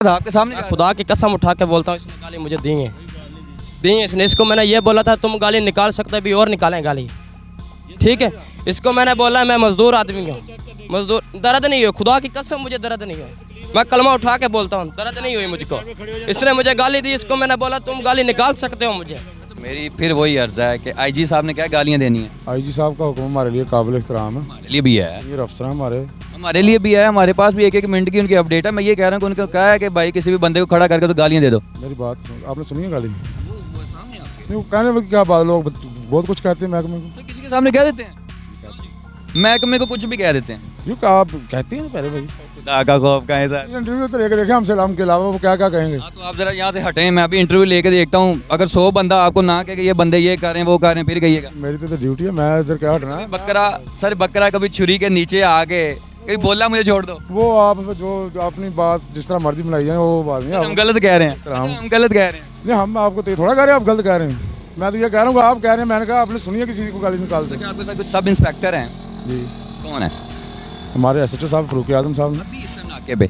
आपके सामने खुदा की कसम उठा के बोलता हूँ, इसने गाली मुझे दी है इसने। इसको मैंने ये बोला था तुम गाली निकाल सकते भी और निकालें गाली, ठीक है। इसको मैंने बोला मैं मजदूर आदमी हूँ, मजदूर दर्द नहीं हुई, खुदा की कसम मुझे दर्द नहीं हुई, मैं कलमा उठा के बोलता हूँ दर्द नहीं हुई मुझको। इसने मुझे गाली दी, इसको मैंने बोला तुम गाली निकाल सकते हो मुझे। मेरी फिर वही अर्ज है कि आईजी साहब ने क्या गालियाँ देनी है? आईजी साहब का हुक्म हमारे लिए काबिल एहतराम है, हमारे लिए भी है, सीनियर अफसर हैं हमारे लिए भी है, हमारे पास भी एक मिनट की उनकी अपडेट है। मैं ये कह रहा हूँ कि उनको कहा है कि भाई किसी भी बंदे को खड़ा करके तो गालियाँ दे दो। मेरी बात आपने सुनी है गाली? नहीं वो कहने में क्या बात, लोग बहुत कुछ कहते हैं महकमे को। किसी के सामने कह देते हैं, महकमे को कुछ भी कह देते हैं। यूँ आप कहते हैं पहले भाई खुदा का खौफ का है सर। इंटरव्यू तो लेके देखे हमसे, हम के अलावा वो क्या क्या कहेंगे। तो आप जरा यहाँ से हटें, मैं अभी इंटरव्यू लेके देखता हूँ। अगर 100 बंदा आपको ना कहे कि ये बंदे ये कर रहे हैं वो कर रहे हैं, फिर कहिएगा। मेरी तो ड्यूटी है, मैं इधर क्या हटना है। बकरा सर, बकरा कभी छुरी के नीचे आके कहीं बोला मुझे छोड़ दो, वो आप जो अपनी बात जिस तरह मर्जी बनाई जाए वो बात नहीं। हम गलत कह रहे हैं, हम गलत कह रहे हैं। नहीं हम आपको तो थोड़ा कह रहे हैं, आप गलत कह रहे हैं। मैं तो ये कह रहा हूँ आप कह रहे हैं, मैंने कहा आपने सुनिए किसी को गाली निकालते। अच्छा, आपके साथ कुछ सब इंस्पेक्टर हैं? जी। कौन है? हमारे SHO साहब फरूक आजम साहब ने। अभी इस नाके पे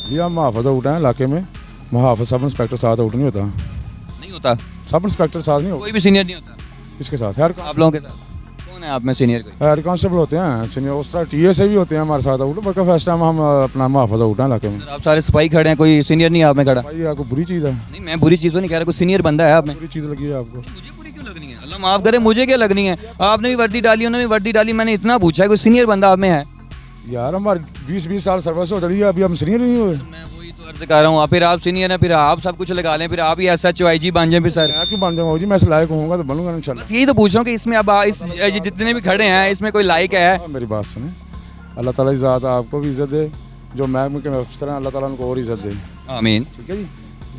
जी हम मुहाफ़िज़ आउट हैं इलाके में, मुहाफ़िज़ सब इंस्पेक्टर साथ आउट नहीं होता। नहीं होता? सब इंस्पेक्टर साथ नहीं होता। कोई भी सीनियर नहीं होता? किसके साथ? हेड आप लोगों के साथ कौन है आप में सीनियर? कोई हेड कांस्टेबल होते हैं सीनियर, उस तरह TA से भी होते हैं हमारे साथ आउट। बल्कि फर्स्ट टाइम हम अपना मुहाफ़िज़ आउट हैं इलाके में। आप सारे सिपाही खड़े हैं, कोई सीनियर नहीं आप में खड़ा? भाई आपको बुरी चीज़ है? नहीं, मैं बुरी चीज़ों नहीं कह रहा, कोई सीनियर बंदा है आप में? बुरी चीज़ लगी है आपको? मुझे बुरी क्यों लगनी है? अल्लाह माफ़ करे, मुझे क्या लगनी है? आपने भी वर्दी डाली, उन्होंने भी वर्दी डाली, मैंने इतना पूछा है कोई सीनियर बंदा आप में है? यार हमारे 20 साल सर्विस हो चली है, अभी हम सीनियर नहीं हुए। मैं वही तो अर्ज कर रहा हूँ, फिर आप सीनियर हैं, फिर आप सब कुछ लगा लें, फिर आप ही SHO IG बन जाए। फिर सर मैं क्यों बन जाऊँगा जी, मैं इस लायक होऊंगा तो बनूंगा इंशाल्लाह। बस यही तो पूछ रहा हूँ कि इसमें अब इस जितने भी खड़े हैं इसमें कोई लायक है? मेरी बात सुने, अल्लाह ताला की ज़ात आपको भी इज़्ज़त दे, जो महकमे के अफसर हैं अल्लाह ताला उनको और इज़्ज़त दे। आमीन। ठीक है जी।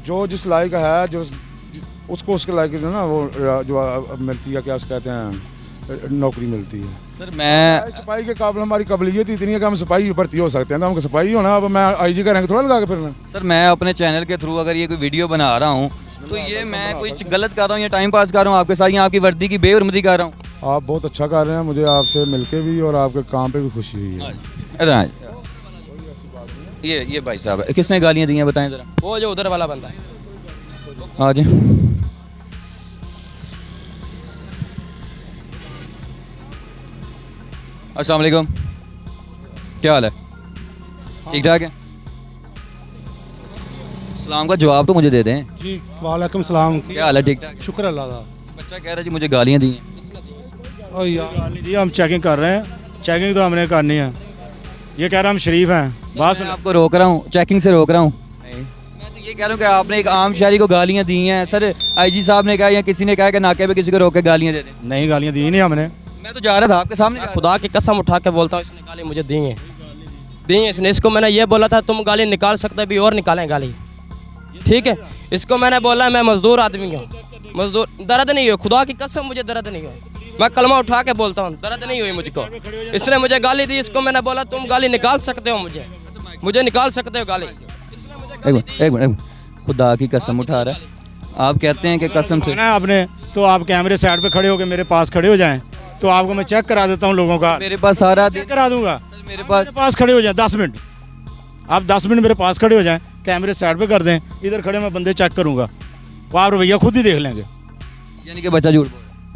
जो जिस लायक है, जो उसको उसके लायक जो ना वो जो मिलती है, क्या उसको कहते हैं, नौकरी मिलती है। सर मैं सिपाही के काबिल हमारी काबिलियत इतनी है कि हम सिपाही भर्ती हो सकते हैं, तो हमको सिपाही होना। अब मैं IG का रैंक थोड़ा लगा के फिरना। सर मैं अपने चैनल के थ्रू अगर ये कोई वीडियो बना रहा हूँ तो ये मैं कोई गलत कर रहा हूँ या टाइम पास कर रहा हूँ आपके साथ, या आपकी वर्दी की बेहरमती कर रहा हूँ? आप बहुत अच्छा कर रहे हैं, मुझे आपसे मिलके भी और आपके काम पे भी खुशी हुई है। इधर आए। ये भाई साहब किसने गालियाँ दी हैं बताएं ज़रा? वो जो उधर वाला बंदा है। हाँ जी। अस्सलाम वालेकुम, क्या हाल है? ठीक ठाक है? सलाम का जवाब तो मुझे दे दें। जी वालेकुम सलाम। क्या हाल है? ठीक ठाक? शुक्र अल्लाह का। बच्चा कह रहा है जी मुझे गालियाँ दी हैं। और यार दी, हम चेकिंग कर रहे हैं, चेकिंग तो हमने करनी है। ये कह रहा हम शरीफ हैं, बात मैं आपको रोक रहा हूँ, चेकिंग से रोक रहा हूँ। मैं तो ये कह रहा हूँ कि आपने एक आम शहरी को गालियाँ दी हैं। सर IG साहब ने कहा या किसी ने कहा कि नाके पे किसी को रोक के गालियाँ दे दें। नहीं, गालियाँ दी नहीं हमने। मैं तो जा रहा था आपके सामने। मैं खुदा की कसम उठा के बोलता हूँ, इसने गाली मुझे दी है इसने। इसको मैंने ये बोला था तुम गाली निकाल सकते भी और निकालें गाली, ठीक है। इसको मैंने बोला मैं मजदूर आदमी हूँ, मजदूर दर्द नहीं हुई, खुदा की कसम मुझे दर्द नहीं हुई, मैं कलमा उठा के बोलता हूँ दर्द नहीं हुई मुझको। इसने मुझे गाली दी, इसको मैंने बोला तुम गाली निकाल सकते हो मुझे निकाल सकते हो गाली। एक मिनट, खुदा की कसम उठा रहा है। आप कहते हैं कि कसम से ना आपने तो आप कैमरे साइड पे खड़े होकर मेरे पास खड़े हो जाएं तो आपको मैं चेक करा देता हूँ लोगों का। मेरे पास सारा चेक करा दूंगा। मेरे पास खड़े हो जाएं 10 मिनट, आप 10 मिनट मेरे पास खड़े हो जाएं, कैमरे साइड पे कर दें, इधर खड़े मैं बंदे चेक करूँगा, वो आप रवैया खुद ही देख लेंगे। यानी कि बच्चा झूठ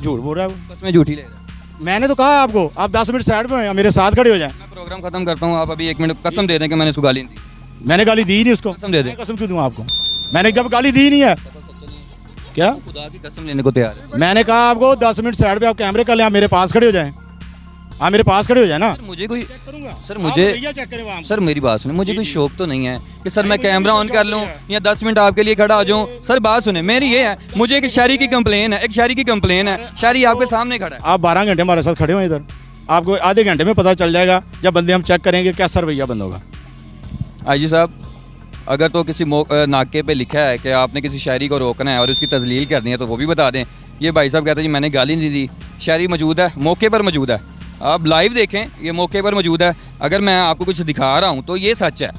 बोल रहा है वो। कसमें झूठी ले रहा है। मैंने तो कहा आपको आप 10 मिनट साइड पे मेरे साथ खड़े हो जाएं। मैं प्रोग्राम खत्म करता हूँ, आप अभी 1 मिनट कसम दे दें कि मैंने इसको गाली दी। मैंने गाली दी नहीं उसको। कसम दे दें। मैं कसम क्यों दूँ आपको? मैंने जब गाली दी नहीं है क्या? खुदा की कसम लेने को तैयार है। मैंने कहा आपको 10 मिनट साइड पे आप कैमरे कर लें, आप मेरे पास खड़े हो जाएं, आप मेरे पास खड़े हो जाए ना। मुझे कोई करूंगा सर मुझे सर मेरी बात सुने, मुझे कोई शौक तो नहीं है कि सर मैं कैमरा ऑन कर लूँ या 10 मिनट आपके लिए खड़ा हो जाऊँ। सर बात सुने मेरी ये है, मुझे एक शायरी की कंप्लेन है, शायरी आपके सामने खड़ा है। आप 12 घंटे हमारे साथ खड़े हो इधर, आपको आधे घंटे में पता चल जाएगा जब बंदे हम चेक करेंगे क्या सर भैया बंद होगा। IG साहब अगर तो किसी नाके पे लिखा है कि आपने किसी शायरी को रोकना है और उसकी तजलील करनी है तो वो भी बता दें। ये भाई साहब कहते हैं जी मैंने गाली नहीं दी, शायरी मौजूद है, मौके पर मौजूद है, आप लाइव देखें, ये मौके पर मौजूद है। अगर मैं आपको कुछ दिखा रहा हूँ तो ये सच है।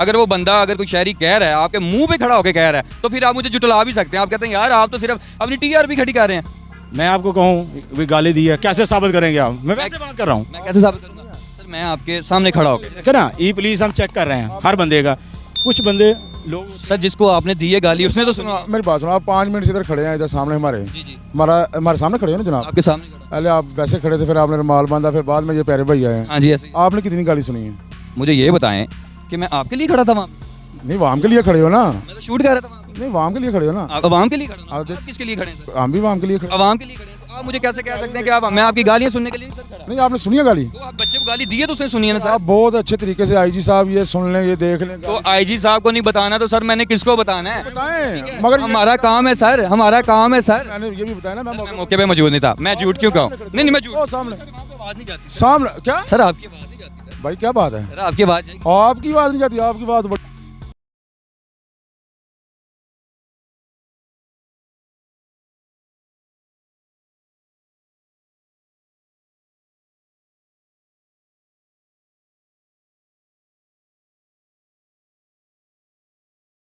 अगर वो बंदा अगर कोई शायरी कह रहा है, आपके मुंह पे खड़ा होकर कह रहा है, तो फिर आप मुझे जुटला भी सकते हैं। आप कहते हैं यार आप तो सिर्फ अपनी TRP खड़ी कर रहे हैं। मैं आपको कहूँ गाली दी है, कैसे साबित करेंगे आप? मैं वैसे बात कर रहा हूँ। मैं कैसे साबित करूँगा? सर मैं आपके सामने खड़ा होकर देखो ना, ई पुलिस हम चेक कर रहे हैं हर बंदे का। कुछ बंदे लोग सर जिसको आपने दी है गाली उसने तो सुना। सुनो, मेरी बात सुनो, आप 5 मिनट से इधर खड़े हैं इधर सामने हमारे, जी जी हमारे सामने खड़े हो ना जनाब। आपके सामने खड़ा। पहले आप वैसे खड़े थे, फिर आपने रुमाल बांधा, फिर बाद में ये प्यारे भैया हैं। हाँ जी ऐसे ही। आपने कितनी गाली सुनी है? मुझे ये बताएं कि मैं आपके लिए खड़ा था वहाँ पे? नहीं, वाम के लिए खड़े हो ना। मैं तो शूट कर रहा था वहाँ पे। नहीं, वाम के लिए खड़े हो ना। आप अवाम के लिए खड़े हो? आप आप किसके लिए खड़े हैं सर? हम भी वाम के लिए खड़े। अवाम के लिए खड़े हैं तो आप मुझे कैसे कह सकते हैं कि आप मैं आपकी गालियाँ सुनने के लिए नहीं सर खड़ा? नहीं, आपने सुनी है गाली? तो आप बच्चे को गाली दी है तो उसने सुनी है ना आप सर। बहुत अच्छे तरीके से आईजी साहब ये सुन लें, ये देख लें। तो आईजी साहब को नहीं बताना तो सर मैंने किसको बताना है? बताएं, मगर हमारा काम है सर, हमारा काम है सर। मैंने ये भी बताया ना, मैं मौके पे मौजूद नहीं था, मैं झूठ क्यों कहूँ? नहीं मैं झूठ। ओ, सामने आवाज़ नहीं जाती सामने क्या सर, आपकी आवाज़ नहीं जाती सर। भाई, क्या बात है? सर आपकी आवाज़ जाएगी। आपकी बात नहीं जाती, आपकी बात